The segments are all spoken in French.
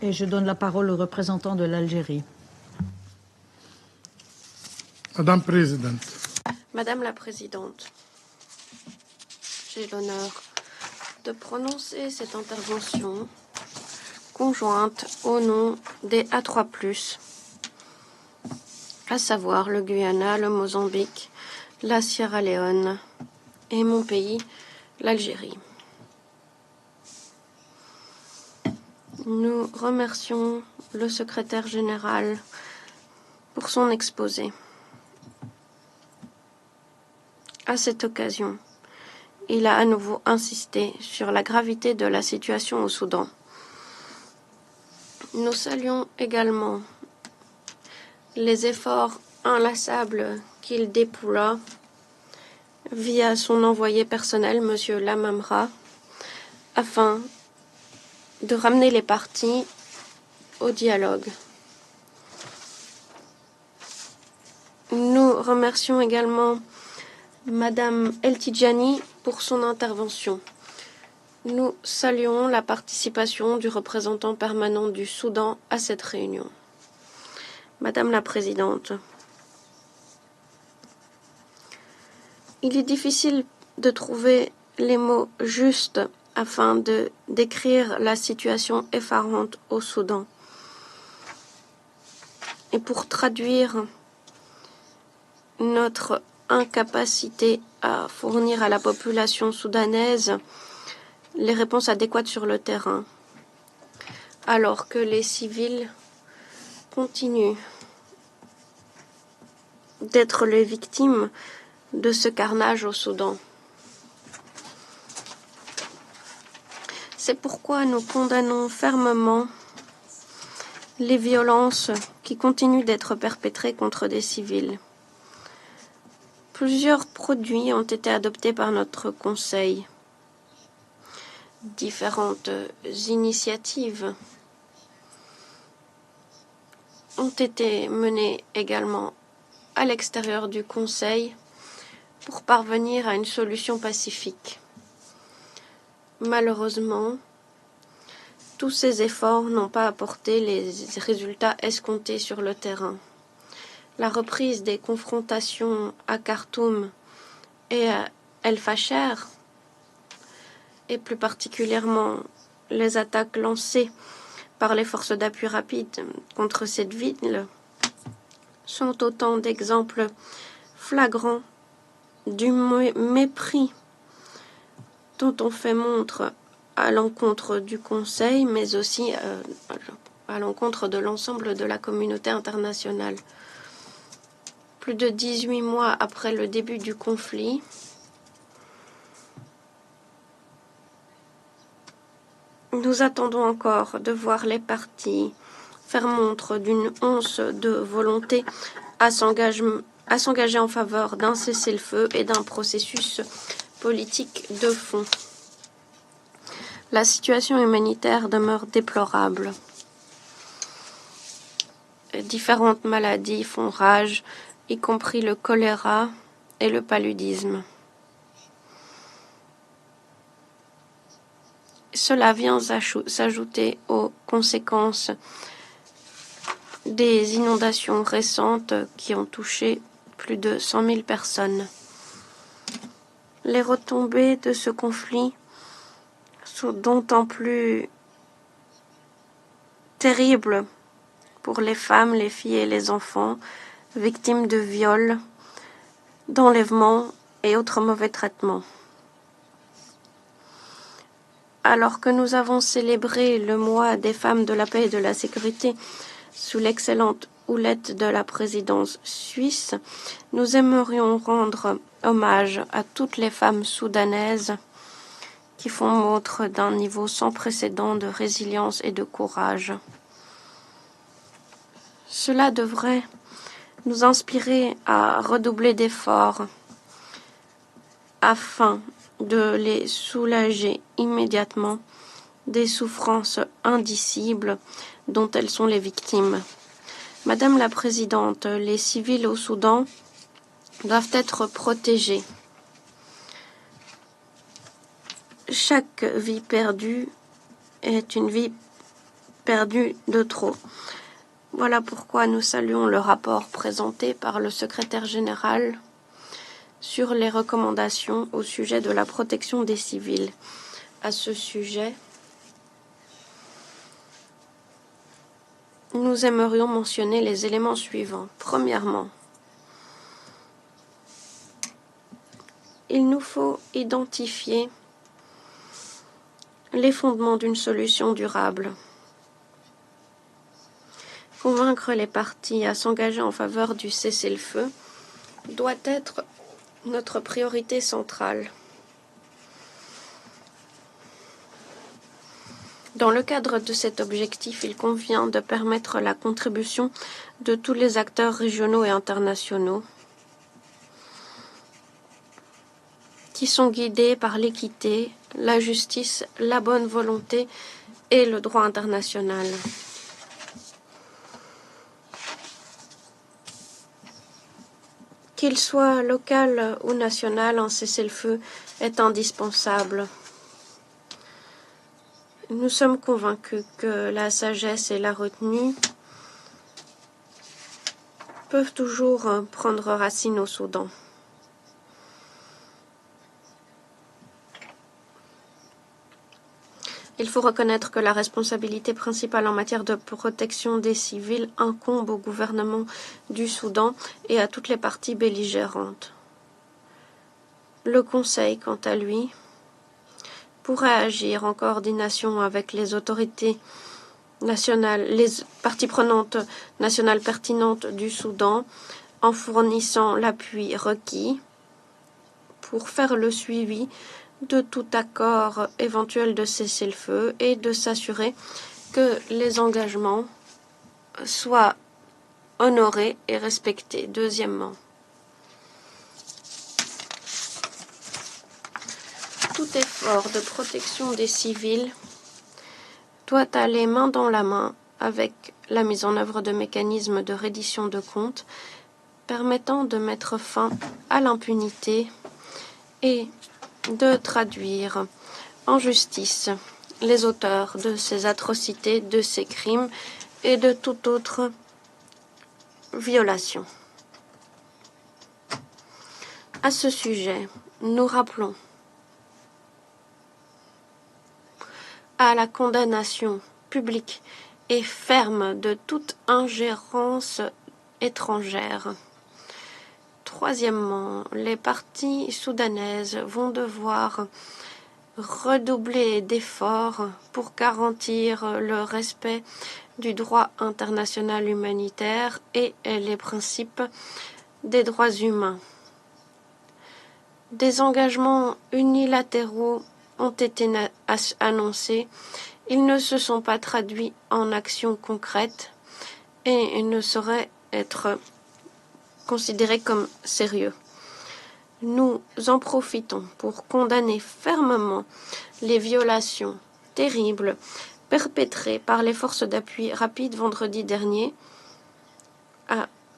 Et je donne la parole au représentant de l'Algérie. Madame President. Madame la Présidente, j'ai l'honneur de prononcer cette intervention conjointe au nom des A3+, à savoir le Guyana, le Mozambique, la Sierra Leone et mon pays, l'Algérie. Nous remercions le secrétaire général pour son exposé. À cette occasion, il a à nouveau insisté sur la gravité de la situation au Soudan. Nous saluons également les efforts inlassables qu'il déploie via son envoyé personnel, M. Lamamra, afin de ramener les parties au dialogue. Nous remercions également Madame El Tidjani pour son intervention. Nous saluons la participation du représentant permanent du Soudan à cette réunion. Madame la Présidente, il est difficile de trouver les mots justes afin de décrire la situation effarante au Soudan. Et pour traduire notre incapacité à fournir à la population soudanaise les réponses adéquates sur le terrain, alors que les civils continuent d'être les victimes de ce carnage au Soudan. C'est pourquoi nous condamnons fermement les violences qui continuent d'être perpétrées contre des civils. Plusieurs produits ont été adoptés par notre Conseil. Différentes initiatives ont été menées également à l'extérieur du Conseil pour parvenir à une solution pacifique. Malheureusement, tous ces efforts n'ont pas apporté les résultats escomptés sur le terrain. La reprise des confrontations à Khartoum et à El Fasher, et plus particulièrement les attaques lancées par les forces d'appui rapide contre cette ville, sont autant d'exemples flagrants du mépris dont on fait montre à l'encontre du Conseil, mais aussi à l'encontre de l'ensemble de la communauté internationale. Plus de 18 mois après le début du conflit, nous attendons encore de voir les partis faire montre d'une once de volonté à s'engager en faveur d'un cessez-le-feu et d'un processus politique de fond. La situation humanitaire demeure déplorable. Différentes maladies font rage, y compris le choléra et le paludisme. Cela vient s'ajouter aux conséquences des inondations récentes qui ont touché plus de 100 000 personnes. Les retombées de ce conflit sont d'autant plus terribles pour les femmes, les filles et les enfants victimes de viols, d'enlèvements et autres mauvais traitements. Alors que nous avons célébré le mois des femmes de la paix et de la sécurité sous l'excellente houlette de la présidence suisse, nous aimerions rendre hommage à toutes les femmes soudanaises qui font montre d'un niveau sans précédent de résilience et de courage. Cela devrait nous inspirer à redoubler d'efforts afin de les soulager immédiatement des souffrances indicibles dont elles sont les victimes. Madame la Présidente, les civils au Soudan doivent être protégés. Chaque vie perdue est une vie perdu de trop. Voilà pourquoi nous saluons le rapport présenté par le secrétaire général sur les recommandations au sujet de la protection des civils. À ce sujet, nous aimerions mentionner les éléments suivants. Premièrement, il nous faut identifier les fondements d'une solution durable. Convaincre les parties à s'engager en faveur du cessez-le-feu doit être notre priorité centrale. Dans le cadre de cet objectif, il convient de permettre la contribution de tous les acteurs régionaux et internationaux qui sont guidés par l'équité, la justice, la bonne volonté et le droit international. Qu'il soit local ou national, un cessez-le-feu est indispensable. Nous sommes convaincus que la sagesse et la retenue peuvent toujours prendre racine au Soudan. Il faut reconnaître que la responsabilité principale en matière de protection des civils incombe au gouvernement du Soudan et à toutes les parties belligérantes. Le Conseil, quant à lui, pourrait agir en coordination avec les autorités nationales, les parties prenantes nationales pertinentes du Soudan, en fournissant l'appui requis pour faire le suivi de tout accord éventuel de cessez-le-feu et de s'assurer que les engagements soient honorés et respectés. Deuxièmement, tout effort de protection des civils doit aller main dans la main avec la mise en œuvre de mécanismes de reddition de comptes permettant de mettre fin à l'impunité et de traduire en justice les auteurs de ces atrocités, de ces crimes et de toute autre violation. À ce sujet, nous rappelons à la condamnation publique et ferme de toute ingérence étrangère. Troisièmement, les parties soudanaises vont devoir redoubler d'efforts pour garantir le respect du droit international humanitaire et les principes des droits humains. Des engagements unilatéraux ont été annoncés. Ils ne se sont pas traduits en actions concrètes et ne sauraient être considérés comme sérieux. Nous en profitons pour condamner fermement les violations terribles perpétrées par les forces d'appui rapide vendredi dernier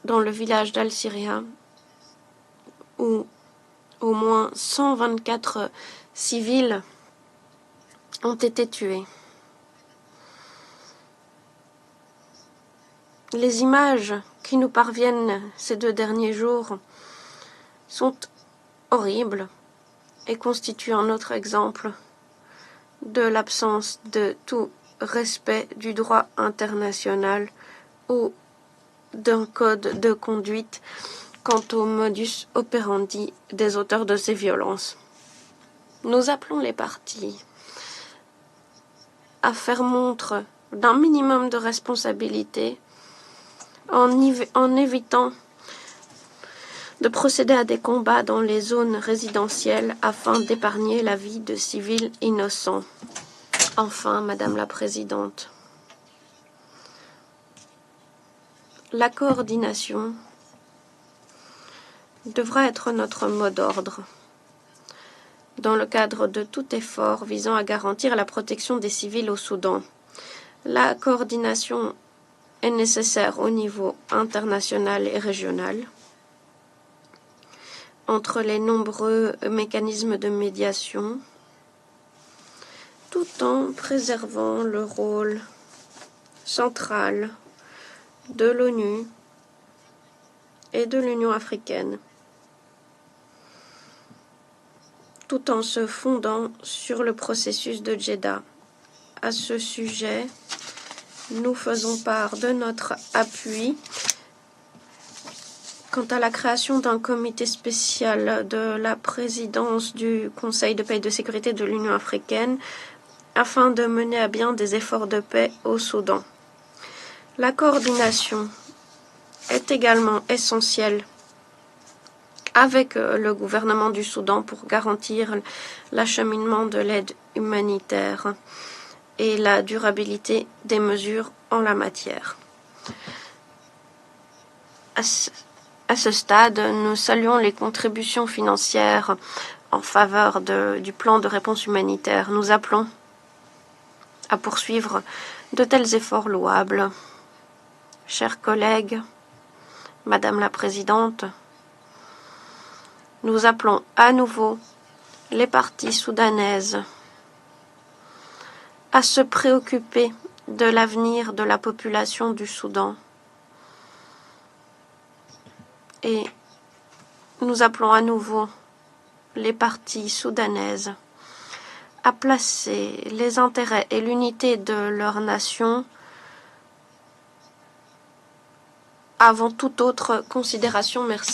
dans le village d'Al-Syria, où au moins 124 civils ont été tués. Les images qui nous parviennent ces 2 derniers jours sont horribles et constituent un autre exemple de l'absence de tout respect du droit international ou d'un code de conduite quant au modus operandi des auteurs de ces violences. Nous appelons les parties à faire montre d'un minimum de responsabilité en évitant de procéder à des combats dans les zones résidentielles afin d'épargner la vie de civils innocents. Enfin, Madame la Présidente, la coordination devra être notre mot d'ordre dans le cadre de tout effort visant à garantir la protection des civils au Soudan. La coordination est nécessaire au niveau international et régional entre les nombreux mécanismes de médiation, tout en préservant le rôle centrale de l'ONU et de l'Union africaine, tout en se fondant sur le processus de Djeddah. À ce sujet, nous faisons part de notre appui quant à la création d'un comité spécial de la présidence du Conseil de paix et de sécurité de l'Union africaine afin de mener à bien des efforts de paix au Soudan. La coordination est également essentielle avec le gouvernement du Soudan pour garantir l'acheminement de l'aide humanitaire et la durabilité des mesures en la matière. À ce stade, nous saluons les contributions financières en faveur du plan de réponse humanitaire. Nous appelons à poursuivre de tels efforts louables. Chers collègues, Madame la Présidente, nous appelons à nouveau les parties soudanaises à se préoccuper de l'avenir de la population du Soudan. Et nous appelons à nouveau les parties soudanaises à placer les intérêts et l'unité de leur nation avant toute autre considération. Merci.